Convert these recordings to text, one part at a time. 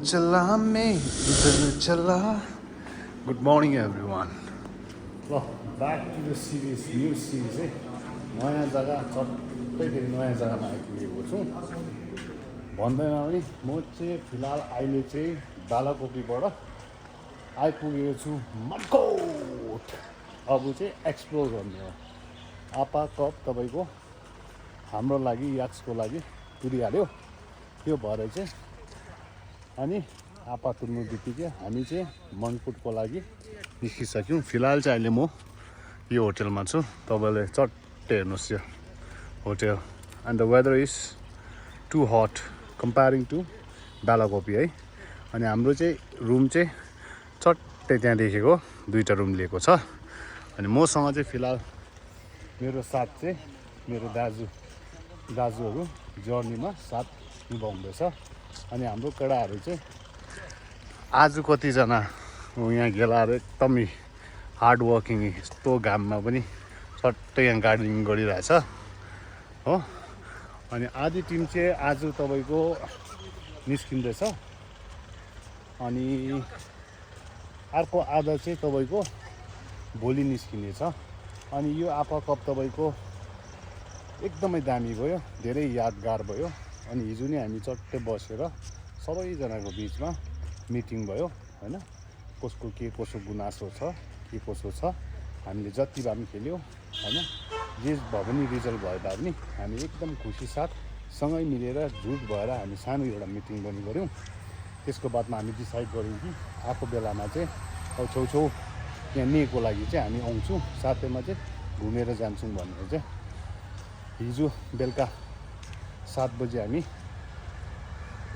चला मैं इधर चला. Good morning everyone. ल back to the series new series है नयाँ जग्गा चट्टै फेरि नयाँ जग्गामा आइपुगेको छु भन्दैमा पनि म चाहिँ फिलहाल अहिले चाहिँ बालाकोपीबाट आइपुगेको छु मडकोट अब चाहिँ एक्सप्लोर गर्ने हो आपा कप तपाईँको हाम्रो लागि याक्सको लागि तुरिहाल्यो त्यो भएर चाहिँ अनि आपा तुर्नु बित्तिकै हामी चाहिँ मनकोटको लागि निस्किसक्यौँ फिलहाल चाहिँ अहिले म यो होटेलमा छु तपाईँले चट्टै हेर्नुहोस् यो hotel and the weather is too hot comparing to बालाकोपी है अनि हाम्रो चाहिँ रुम चाहिँ चट्टै त्यहाँ देखेको दुईवटा रुम लिएको छ अनि मसँग चाहिँ फिलहाल मेरो साथ चाहिँ मेरो दाजुहरू जर्नीमा साथ निभाउँदैछ अनि हाम्रो केटाहरू चाहिँ आज कतिजना यहाँ गेलाहरू एकदमै हार्ड वर्किङ यस्तो घाममा पनि सट्टै यहाँ गार्डनिङ गरिरहेछ हो अनि आधी टिम चाहिँ आज तपाईँको निस्किँदैछ अनि अर्को आधा चाहिँ तपाईँको भोलि निस्किनेछ अनि यो आपा कप तपाईँको एकदमै दामी भयो धेरै यादगार भयो अनि हिजो नै हामी चट्टै बसेर सबैजनाको बिचमा मिटिङ भयो हैन कसको के कसो गुनासो छ के कसो छ हामीले जति भए पनि खेल्यौँ हैन जे भए पनि रिजल्ट भए तापनि हामी एकदम खुसी साथ सँगै मिलेर जुट भएर हामी सानो एउटा मिटिङ पनि गऱ्यौँ त्यसको बादमा हामी डिसाइड गऱ्यौँ कि आएको बेलामा चाहिँ अब छेउछेउ यहाँ नेको लागि चाहिँ हामी आउँछौँ साथैमा चाहिँ घुमेर जान्छौँ भनेर चाहिँ हिजो बेलुका 7 बजी हामी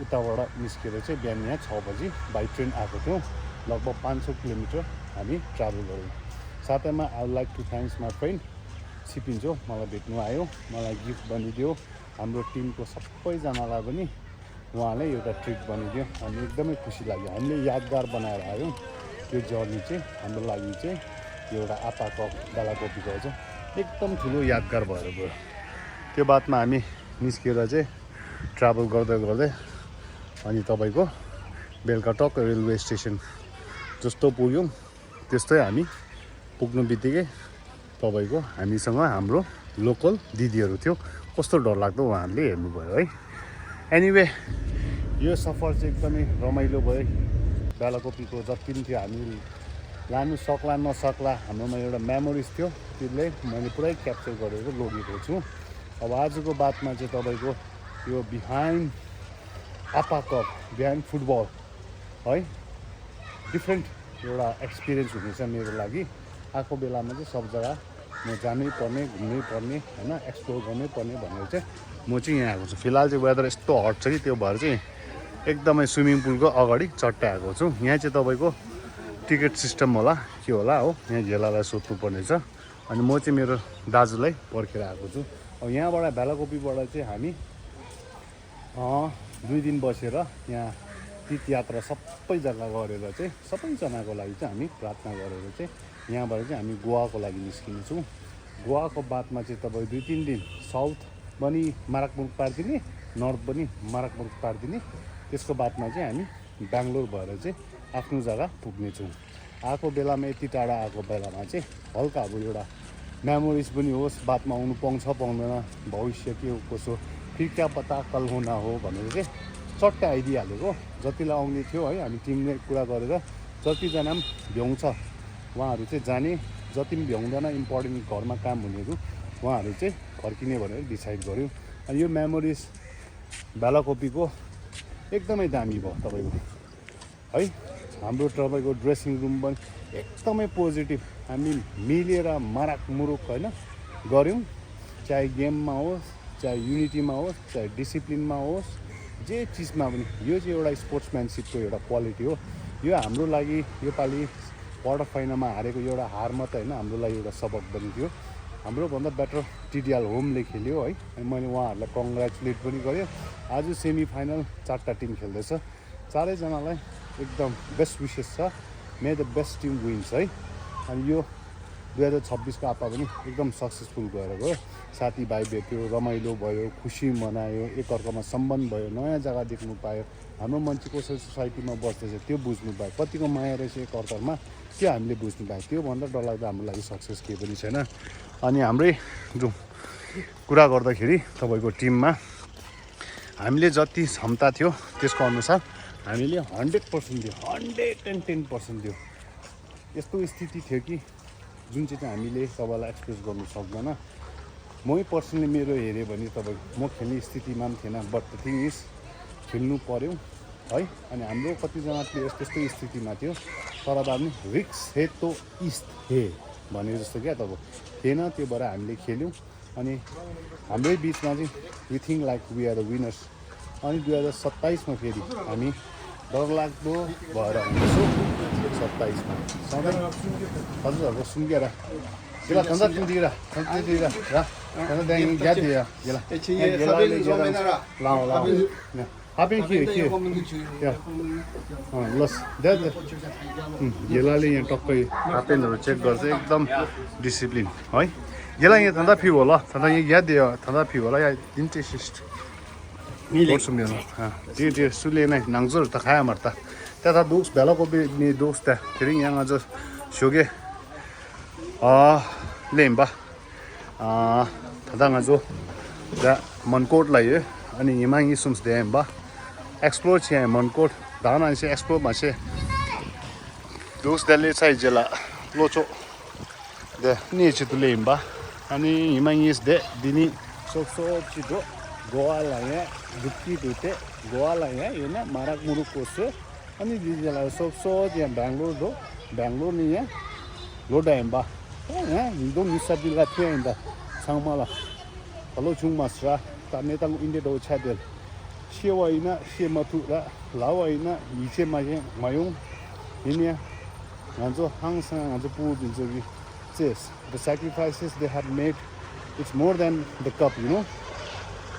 उताबाट निस्केर चाहिँ बिहान यहाँ 6 बजी बाई ट्रेन आएको थियौँ लगभग 500 किलोमिटर हामी ट्राभल गऱ्यौँ साथैमा I would like to thanks my friend सिपिन्जो मलाई भेट्नु आयो मलाई गिफ्ट बनिदियो हाम्रो टिमको सबैजनालाई पनि उहाँले एउटा ट्रिट बनिदियो अनि एकदमै खुसी लाग्यो हामीले यादगार बनाएर आयौँ त्यो जर्नी चाहिँ हाम्रो लागि चाहिँ एउटा आपा कप बालाकोपीको चाहिँ एकदम ठुलो यादगार भएर गयो त्यो बादमा हामी निस्केर चाहिँ ट्राभल गर्दै गर्दै अनि तपाईँको बेलुका टक्क रेलवे स्टेसन जस्तो पुग्यौँ त्यस्तै हामी पुग्नु बित्तिकै तपाईँको हामीसँग हाम्रो लोकल दिदीहरू थियो कस्तो डरलाग्दो उहाँहरूले हेर्नुभयो है एनिवे यो सफर चाहिँ एकदमै रमाइलो भयो बालाकोपीको जति पनि थियो हामी लानु सक्ला नसक्ला हाम्रोमा एउटा मेमोरिज थियो त्यसले मैले पुरै क्याप्चर गरेर लगेको छु अब आजको बातमा चाहिँ तपाईँको यो बिहाइन्ड आपा कप बिहाइन्ड फुटबल है डिफ्रेन्ट एउटा एक्सपिरियन्स हुनेछ मेरो लागि आएको बेलामा चाहिँ सब जग्गा म जानै पर्ने घुम्नै पर्ने होइन एक्सप्लोर गर्नै पर्ने भनेर चाहिँ म चाहिँ यहाँ आएको छु फिलहाल चाहिँ वेदर यस्तो हट छ कि त्यो भएर चाहिँ एकदमै स्विमिङ पुलको अगाडि चट्टै आएको छु यहाँ चाहिँ तपाईँको टिकट सिस्टम होला के होला हो यहाँ झेलालाई सोध्नुपर्ने छ अनि म चाहिँ मेरो दाजुलाई पर्खेर आएको छु अब यहाँबाट बालाकोपीबाट चाहिँ हामी 2 दिन बसेर यहाँ तीर्थयात्रा सबै जग्गा गरेर चाहिँ सबैजनाको लागि चाहिँ हामी प्रार्थना गरेर चाहिँ यहाँबाट चाहिँ हामी गोवाको लागि निस्किनेछौँ गोवाको बादमा चाहिँ तपाईँ 2-3 दिन साउथ पनि माराकमुरुक पारिदिने नर्थ पनि माराकमुरुक पारिदिने त्यसको बादमा चाहिँ हामी बेङ्गलोर भएर चाहिँ आफ्नो जग्गा पुग्नेछौँ आएको बेलामा यति टाढा आएको बेलामा चाहिँ हल्का अब एउटा मेमोरिज पनि होस् बादमा आउनु पाउँछ पाउँदैन भविष्य के हो कसो फिर क्या पता कल हो ना हो भनेर चाहिँ चट्टै आइदिइहालेको जतिलाई आउने थियो है हामी टिमले कुरा गरेर जतिजना पनि भ्याउँछ उहाँहरू चाहिँ जाने जति पनि भ्याउँदैन इम्पोर्टेन्ट घरमा काम हुनेहरू उहाँहरू चाहिँ फर्किने भनेर डिसाइड गऱ्यौँ अनि यो मेमोरिज बालाकोपीको एकदमै दामी भयो तपाईँको है हाम्रो तपाईँको ड्रेसिङ रुम पनि एकदमै पोजिटिभ हामी मिलेर माराकमुरुक होइन गऱ्यौँ चाहे गेममा होस् चाहे युनिटीमा होस् चाहे डिसिप्लिनमा होस् जे चिजमा पनि यो चाहिँ एउटा स्पोर्ट्सम्यानसिपको एउटा क्वालिटी हो यो हाम्रो लागि योपालि क्वार्टर फाइनलमा हारेको एउटा हार मात्रै होइन हाम्रो लागि एउटा सबक पनि थियो हाम्रोभन्दा बेटर टिडिएल होमले खेल्यो है अनि मैले उहाँहरूलाई कङ्ग्रेचुलेट पनि गरेँ आज सेमी फाइनल 4टा टिम खेल्दैछ चारैजनालाई एकदम बेस्ट विसेस छ may the best team wins है अनि यो 2026को आपा पनि एकदम सक्सेसफुल गएर गयो साथीभाइ भेट्यो रमाइलो भयो खुसी मनायो एकअर्कामा सम्बन्ध भयो नयाँ जग्गा देख्नु पायो हाम्रो मान्छे कसरी सोसाइटीमा बस्दैछ त्यो बुझ्नु पायो, कतिको माया रहेछ एकअर्कामा त्यो हामीले बुझ्नु पायो। त्योभन्दा डरलाग्दो हाम्रो लागि सक्सेस केही पनि छैन। अनि हाम्रै जो कुरा गर्दाखेरि तपाईँको टिममा हामीले जति क्षमता थियो त्यसको अनुसार हामीले 100% दियो, 110% दियो। यस्तो स्थिति थियो कि जुन चाहिँ हामीले तपाईँलाई एक्सप्रेस गर्नु सक्दैन। मै पर्सनली मेरो हेऱ्यो भने तपाईँको म खेल्ने स्थितिमा पनि थिएन, बट द थिङ इज खेल्नु पऱ्यो है। अनि हाम्रो कतिजना प्लेयर्स त्यस्तो स्थितिमा थियो, तर भए पनि रिक्स हे तो इस्ट हे भने जस्तो क्या तपाईँ थिएन। त्यो भएर हामीले खेल्यौँ अनि हाम्रै बिचमा चाहिँ we think like we are the winners. अनि 2027मा फेरि हामी डरलाग्दो भएर आउँदैछौँ 27मा सधैँ हजुरहरूको सुन्केर Gila, tanda tindira, ya. Tanda dengan jadi ya, gila. Lao. Apa yang kia? Ya. Los, dah. Gila ni yang tokai. Apa yang cek garza, ekdam disiplin. Hai? Gila yang tanda piu lah, tanda yang jadi ya, tanda piu lah ya, intensist. Borsum ya. Dia sulit ni, nangzur tak kaya marta. Tata dos bela ko bi ni dos ta. Kering yang aja shoge. Lemba tadang ajo da mankot lai ani yimang isums de emba explore che mankot dana se explore ma se dos dale sai jela locho de ni che tu lemba ani yimang is de dini so chi do goa la ya dukki dute goa la ya yena marak muru koso ani di jela so je bangalore ni ya loda emba Indo misabil gatnya inda sangmala. Kalau cuma masra, tanya tang inde do chadel. Siapa ina, siapa tu la, lawa ina, ije mayung ini ya. Nganzo hangsang nganzo pu jinjogi. Yes, the sacrifices they had made, it's more than the cup, you know.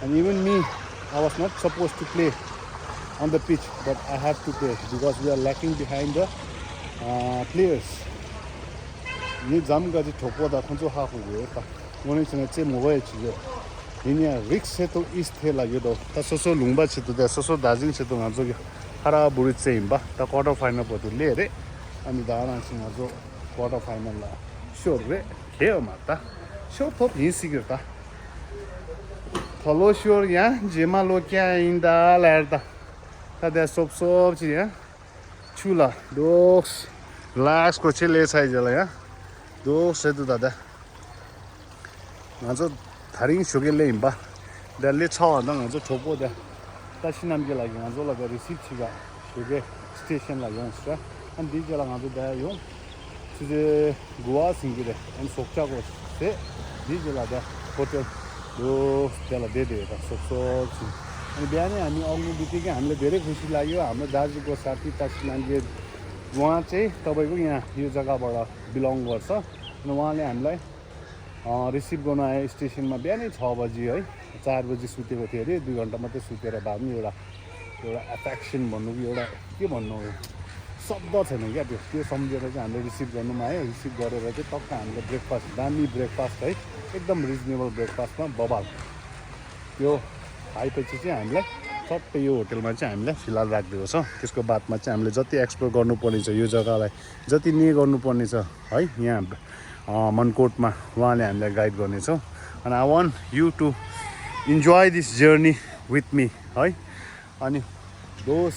And even me, I was not supposed to play on the pitch, but I had to play because we are lacking behind the players. Ini jam gaji thokpo da khonjo ha hugo ta ngone chene che mobile chiyo ini risk se to east the lagyo do ta soso lungba che to da soso dajing che to ngajo gi hara buri che imba ta quarter final po to le re ani da na sing ngajo quarter final la sure re kheo ma ta sure top ni sigir ta follow sure ya jema lo kya inda la ta da sop chi ya chula dos relax ko che le sai jala ya do sedu dada ngajo tharing shogele imba dalle chawa na ngajo thopo da tashinam ge lagi ngajo la receive chiga shoge station la yonsra an di jala ngajo da yo chuje goa singire an sokcha go se di jala da hotel do jala de da sokso ani biane हामी आउनु बित्तिकै हामीले धेरै खुसी लाग्यो हाम्रो दाजुको साथी tashinam ge उहाँ चाहिँ तपाईको यहाँ यो जग्गाबाट बिलोङ गर्छ अनि उहाँले हामीलाई रिसिभ गर्न आए स्टेसनमा बिहानै 6 बजी है 4 बजी सुतेको थियो अरे 2 घण्टा मात्रै सुतेर भए पनि एउटा एफेक्सन भन्नु कि एउटा के भन्नु शब्द छैन क्या त्यो सम्झेर चाहिँ हामीले रिसिभ गर्नुमा आयो रिसिभ गरेर चाहिँ टक्क हामीले ब्रेकफास्ट दामी ब्रेकफास्ट है एकदम रिजनेबल ब्रेकफास्टमा बबाल त्यो आएपछि चाहिँ हामीलाई सबै यो होटलमा चाहिँ हामीलाई फिलहाल राखिदिएको छ त्यसको बादमा चाहिँ हामीले जति एक्सप्लोर गर्नुपर्ने छ यो जग्गालाई जति नि गर्नुपर्ने छ है यहाँ मनकोटमा उहाँले हामीलाई गाइड गर्नेछ अनि I want you to enjoy this journey with me है अनि दोस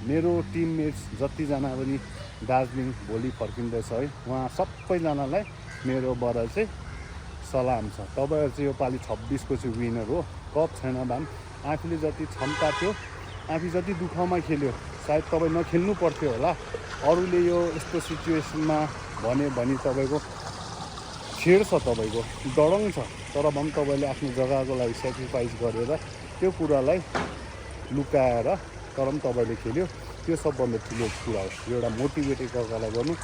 मेरो टिममेट्स जतिजना पनि दार्जिलिङ भोलि फर्किँदैछ है उहाँ सबैजनालाई मेरोबाट चाहिँ सलाम छ तपाईँहरू चाहिँ यो पालि 26 को चाहिँ विनर हो कप छैन भए आफूले जति क्षमता थियो आफू जति दुःखमा खेल्यो सायद तपाईँ नखेल्नु पर्थ्यो होला अरूले यो यस्तो सिचुएसनमा भने तपाईँको छेड्छ तपाईँको डरङ छ तर पनि तपाईँले आफ्नो जग्गाको लागि सेक्रिफाइस गरेर त्यो कुरालाई लुकाएर तर पनि तपाईँले खेल्यो त्यो सबभन्दा ठुलो कुरा हो एउटा मोटिभेट एकअर्कालाई गर्नु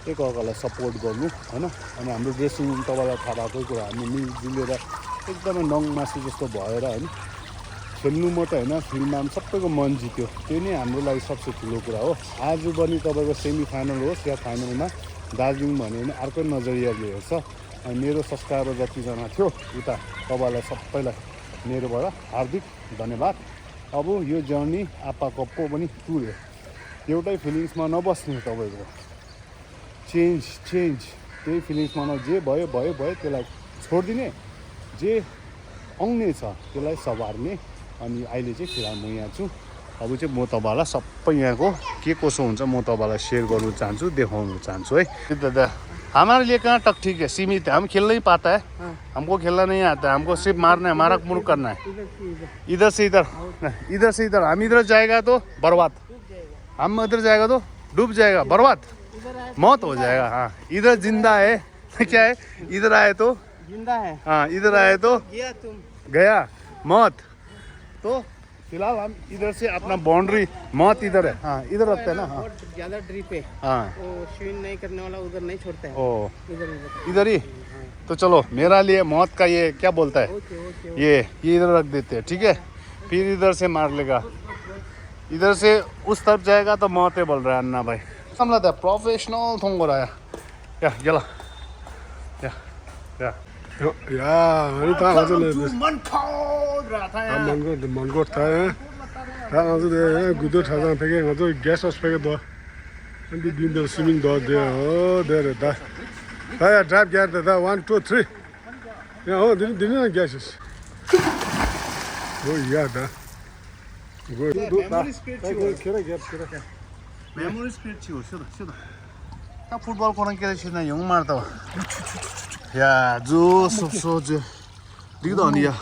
एकअर्कालाई सपोर्ट गर्नु हैन अनि हाम्रो ड्रेसिङ रुम तपाईँलाई थाहा भएको कुरा हामी मिलजुलेर एकदमै नङ मासु जस्तो भएर हैन खेल्नु मात्रै हैन फिल्डमा पनि सबैको मन जित्यो त्यो नै हाम्रो लागि सबसे ठुलो कुरा हो आज पनि तपाईँको सेमी फाइनल होस् या फाइनलमा दार्जिलिङ भन्यो भने अर्कै नजरियाले हेर्छ अनि मेरो सब्सक्राइबर जतिजना थियो उता तपाईँलाई सबैलाई मेरोबाट हार्दिक धन्यवाद अब यो जर्नी आप्पाको पो पनि टुर्यो एउटै फिलिङ्समा नबस्ने तपाईँको चेन्ज त्यही फिलिङ्समा जे भयो त्यसलाई छोडिदिने जे आउने छ त्यसलाई सवार्ने अनि अहिले चाहिँ फिलहाल म यहाँ छु अब चाहिँ म तपाईँलाई सबै यहाँको के कसो हुन्छ म तपाईँलाई सेयर गर्नु चाहन्छु देखाउनु चाहन्छु है दादा हमारे लिए कहाँ तक ठीक है सीमित है हम खेलना ही पाता है हमको खेलना नहीं आता है हमको सिर्फ मारना है मारक मुरुक करना है इधर से इधर हम इधर जाएगा तो बर्बाद हम इधर जाएगा तो डूब जाएगा बर्बाद मौत हो जाएगा हाँ इधर जिंदा है क्या है इधर आए तो जिंदा है हाँ इधर आए तो गया तुम गया मौत तो फिलहाल हम इधर से अपना बाउंड्री मौत इधर है हाँ इधर रखते हैं ना हाँ बहुत ज्यादा ड्रिप है हाँ वो स्विम नहीं करने वाला उधर नहीं छोड़ता है ओ इधर इधर ही तो चलो मेरा लिए मौत का ये क्या बोलता है ओके ये इधर रख देते हैं ठीक है फिर इधर से मार लेगा इधर से उस तरफ जाएगा तो मौत है बोल रहा है अन्ना भाई हमला था प्रोफेशनल थोंग रहा है या चला या 야, 우리 다 가져내. मन खोल रहा था यार 먼거 타야. 다 가져 돼. 구도 타장 되게 가져 게스 스펙에 더. 근데 빈들 스밍 더 돼. there 다. 다야 드랍 게르다 다 1 2 3. 야, 드는 게스. 뭐 야다. Memory spirit 그래. Memory spirit छियो सिधा ता फुटबल कोन के छिना यङ मार्ता 야, 저 소소저 니도 아니야.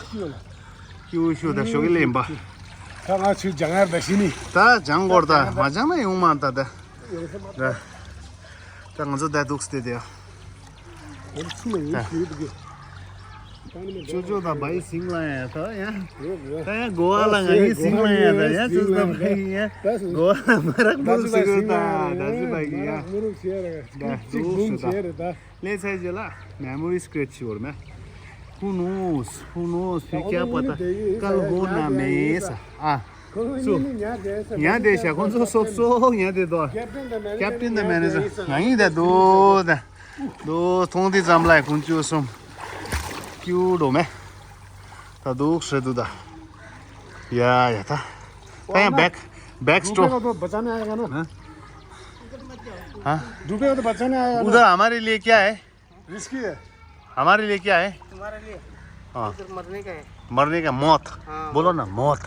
키우쇼다 쇼게 렘바. 다 같이 장할 대신이. 다 장거다. 맞잖아, 용만다다. 네. 당저 대독스데요. 우리 숨은 이게. 조조다 바이 싱라야 더 야. 다 고알랑 아니 싱라야 야. 조조다 바이 야. 고알 마락 무르스다. 다지 바이야. 무르스야. 조조다. ले चाहिए मेमोरी स्क्रेच और में who knows फिर क्या पता कल हो ना मेसा यहाँ देश है कौन सा सो यहाँ दे दो कैप्टन द मैनेजर नहीं दे दो थोड़ी जमला है कौन चीज़ सुम क्यों डो में ता दुख से दुदा या था क्या बैक स्ट्रोक तो बचाने आएगा ना हाँ डूबेगा तो बचाने आएगा उधर हमारे लिए क्या है रिस्की है हमारे लिए क्या है तुम्हारे लिए हाँ इधर मरने का है मरने का मौत हाँ, बोलो ना मौत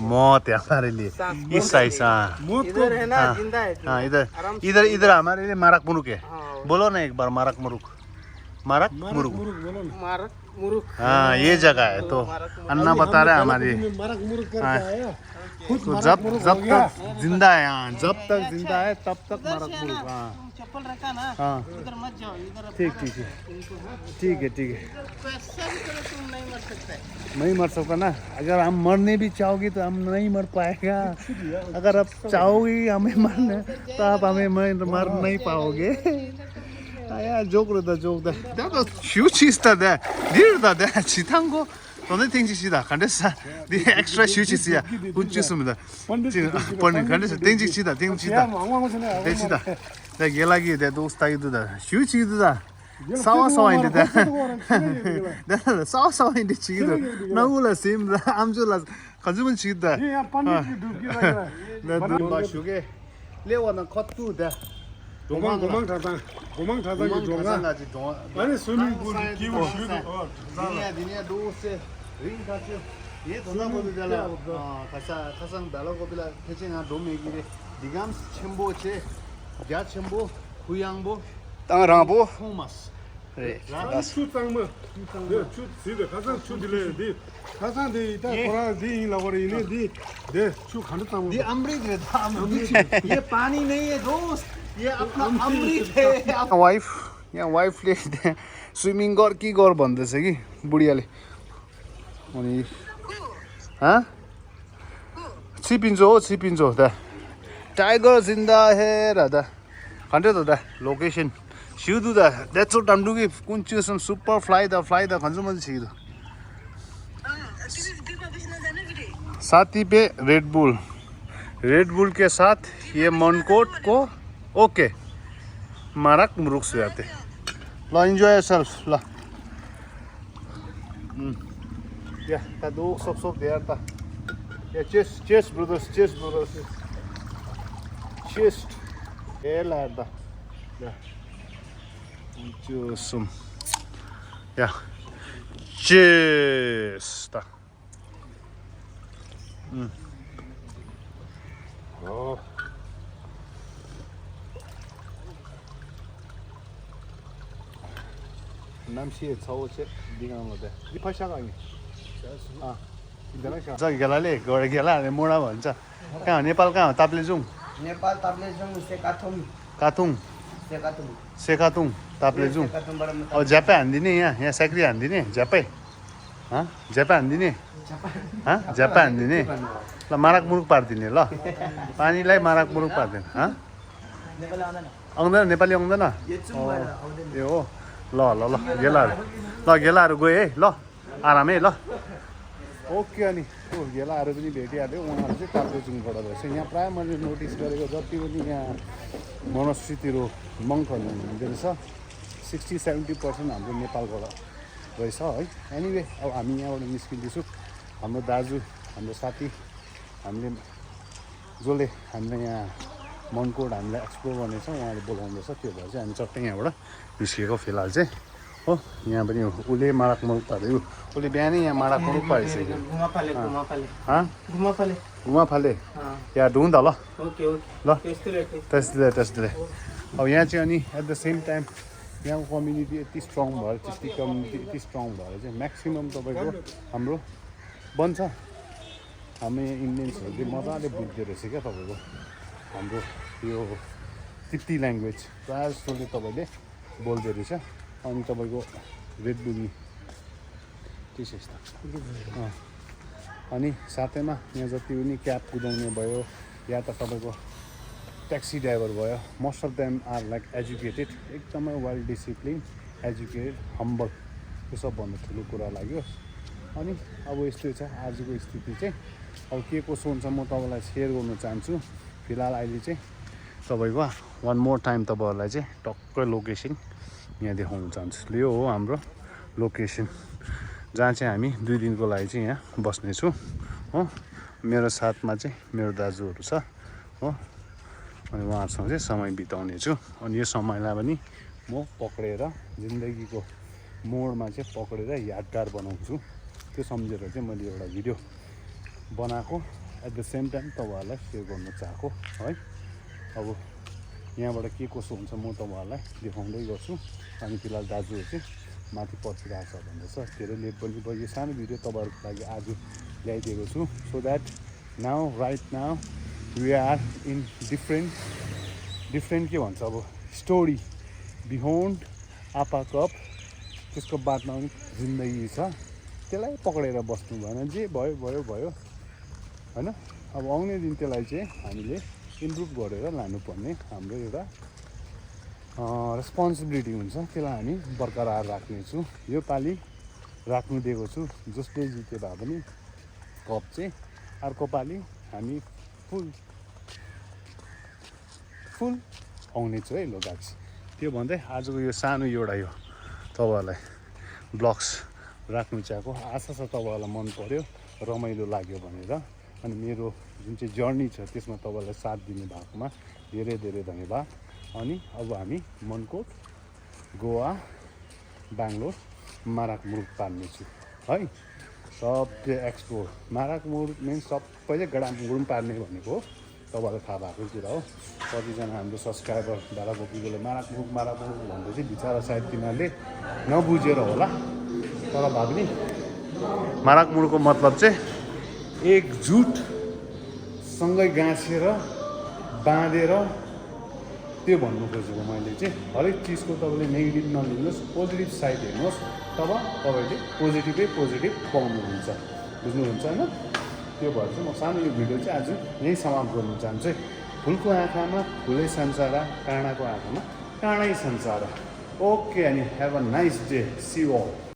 मौत है हमारे लिए सांस इस साइड से हाँ मौत को इधर है ना जिंदा है हाँ आराम से इधर हमारे लिए मारक मुरुक है हाँ, बोलो ना एक बार मारक मुरुक मुरुक बोलो ना मारक मुरुक हाँ ये जगह है तो अन्ना बता रहा है हमारी मारक मुरुक करके आया तो जब तक जिंदा है हाँ जब तक जिंदा है तब तक मारक मुरुक हाँ चप्पल रखा ना हाँ उधर मत जाओ इधर ठीक है पैसा भी करो तुम नहीं मर सकते नहीं मर सकता ना अगर हम मरने भी चाहोगे तो हम नहीं मर पाएगा अगर आप चाहोगे हमें मरने तो आप हमें मर नहीं पाओगे यार जोक 다 휴치스다 니르다 지탄고 너네 땡지시다 간데사 니 엑스트라 휴치스야 군치스입니다 번은 간데사 땡지시다 땡지다 내 게라기 내 도스타이드다 휴치드다 싸워인데다 싸워인데 지기도 너무라 심다 암줄라 가지면 지기다 ये पंडित की डूबकी लग रहा है 나 마슈게 레와는 컷두다 गोमांग थाता की डोंगा अरे स्विमिंग पूल की वो दिनिया दो से रिंग खाचे ये दोना बोले जाला खाsang 달라고 빌라 태칭아 도메기레 디감 쳔보체 야 쳔보 후양보 땅랑보 토마스 그래 추땅 뭐 추 지데 가상 추딜레 디 가상 디 다 코라 디 라고리네 디chu खाने ताम ये अमृत है ये पानी नहीं है दोस्त ये अपना अमृत है वाइफ यहाँ वाइफले स्विमिङ गर कि गर भन्दैछ कि बुढियाले अनि छिपिन्छ दा टाइगर जिन्दा है राधा खन्टे त दा लोकेसन सिधु दा द्याट्स व्हाट आम डुइङ कुन चाहिँ सम सुपर फ्लाइ द खन्छु म चाहिँ साथी पे रेड बुल के साथ ये मनकोट को ओके मारक मुरुक से आते ल इन्जॉय योरसेल्फ ल या ता दो सब देयर ता Yeah, cheers, brothers. Cheers, brothers. Cheers. Hela da. Yeah. Cheers. Yeah. Cheers. Da. Oh. 남시에 저우체 디가노데. 이 파샤가 아니. 아. जग गेलाले गएर गेलाले मोडा भन्छ कहाँ हो नेपाल कहाँ हो ताप्लेजुङ नेपाल ताप्लेजुङ सेकाथुङ काथुङ सेकाथुङ सेकातुङ ताप्लेजुङ सेकाथुङबाट अब झ्यापै हानिदिने यहाँ स्याक्री हानिदिने झ्यापै झ्यापा हानिदिने झ्यापा हानिदिने ल माराक मुरुक पारिदिने ल पानीलाई माराक मुरुक पारिदिने नेपाली आउँदैन आउँदैन नेपाली आउँदैन ए हो ल ल ल गेलाहरू गए है ल आरामै ल ओके अनि गेलाहरू पनि भेटिहाल्यो उहाँहरू चाहिँ ताप्लेजुङबाट रहेछ यहाँ प्रायः मैले नोटिस गरेको जति पनि यहाँ मोनास्ट्रीतिर मङ्कहरू हुनुहुँदो रहेछ 60-70% हाम्रो नेपालबाट रहेछ है एनिवे अब हामी यहाँबाट निस्किँदैछौँ हाम्रो दाजु हाम्रो साथी हामीले जसले हामीलाई यहाँ मनको हामीलाई एक्सप्लोर गर्नेछ उहाँले बोलाउँदैछ त्यो भएर चाहिँ हामी चट्टै यहाँबाट निस्किएको फिलहाल चाहिँ हो यहाँ पनि उसले माराक मुरुक पार्यो उसले बिहानै यहाँ माराक मुरुक पारिसक्यो घुमा फाले यहाँ ढुङ त ल ल त्यस्तै अब यहाँ चाहिँ अनि एट द सेम टाइम यहाँको कम्युनिटी यति स्ट्रङ भएर त्यति कम्युनिटी यति स्ट्रङ भएर चाहिँ म्याक्सिमम् तपाईँको हाम्रो बन्छ हामी इन्डियन्सहरूले मजाले बुझ्दो रहेछ क्या तपाईँको हाम्रो यो तिप्ती ल्याङ्ग्वेज प्रायः जस्तोले तपाईँले बोल्दो रहेछ अनि तपाईँको रेड बुली त्यस्तो अनि साथैमा यहाँ जति पनि क्याब कुदाउने भयो या त तपाईँको ट्याक्सी ड्राइभर भयो most of them are like educated एकदमै वेल डिसिप्लिन एजुकेटेड हम्बल यो सबभन्दा ठुलो कुरा लाग्यो अनि अब यस्तो छ आजको स्थिति चाहिँ अब के कसो हुन्छ म तपाईँलाई सेयर गर्न चाहन्छु फिलहाल अहिले चाहिँ तपाईँको वान मोर टाइम तपाईँहरूलाई चाहिँ टक्कै लोकेसन यहाँ देखाउन चाहन्छु यो हो हाम्रो लोकेसन जहाँ चाहिँ हामी 2 दिनको लागि चाहिँ यहाँ बस्नेछौँ हो मेरो साथमा चाहिँ मेरो दाजुहरू छ हो अनि उहाँहरूसँग चाहिँ समय बिताउने छु अनि यो समयलाई पनि म पक्रेर जिन्दगीको मोडमा चाहिँ पक्रेर यादगार बनाउँछु त्यो सम्झेर चाहिँ मैले एउटा भिडियो बनाएको एट द सेम टाइम तपाईँहरूलाई सेयर गर्न चाहेको है अब यहाँबाट के कसो हुन्छ म तपाईँहरूलाई देखाउँदै गर्छु अनि फिलहाल दाजुहरू चाहिँ माथि पर्खिरहेको छ भन्दैछ धेरै लेट पनि भयो यो सानो भिडियो तपाईँहरूको लागि आज ल्याइदिएको छु so that now right now we are in different के भन्छ अब स्टोरी बिहोन्ड आपा कप त्यसको बादमा पनि जिन्दगी छ त्यसलाई पक्रेर बस्नु भएन जे भयो भयो भयो होइन अब आउने दिन त्यसलाई चाहिँ हामीले इम्प्रुभ गरेर लानुपर्ने हाम्रो एउटा रेस्पोन्सिबिलिटी हुन्छ त्यसलाई हामी बरकरार राख्नेछु यो पालि राख्नु दिएको छु जसले जिते भए पनि कप चाहिँ अर्को पालि हामी फुल आउने छु है लो गाइस त्यो भन्दै आजको यो सानो एउटा यो तपाईँहरूलाई ब्लग्स राख्नु चाहेको आशा छ तपाईँहरूलाई मन पर्यो रमाइलो लाग्यो भनेर अनि मेरो जुन चाहिँ जर्नी छ त्यसमा तपाईँलाई साथ दिनु भएकोमा धेरै धेरै धन्यवाद अनि अब हामी मनकोट गोवा बेङ्गलोर माराक मुरुक पार्नेछु है सबै एक्सप्लोर माराक मुरुक मिन्स सबैले गडाम पार्ने भनेको हो तपाईँलाई थाहा भएको कुरा हो कतिजना हाम्रो सब्सक्राइबर दादा गोपीले माराक मुरुक भन्दै चाहिँ बिचरा सायद तिनीहरूले नबुझेर होला तर भए पनि माराक मुरुकको मतलब चाहिँ एकजुटसँगै गाँसेर बाँधेर त्यो भन्नु खोजेको मैले चाहिँ हरेक चिजको तपाईँले नेगेटिभ नलिनुहोस् पोजिटिभ साइड हेर्नुहोस् तब तपाईँले पोजिटिभ पाउनुहुन्छ बुझ्नुहुन्छ होइन त्यो भएर चाहिँ म सानो यो भिडियो चाहिँ आज यहीँ समाप्त गर्नु चाहन्छु है फुलको आँखामा फुलै संसार काँडाको आँखामा काँडै संसार ओके अनि have a nice day see you all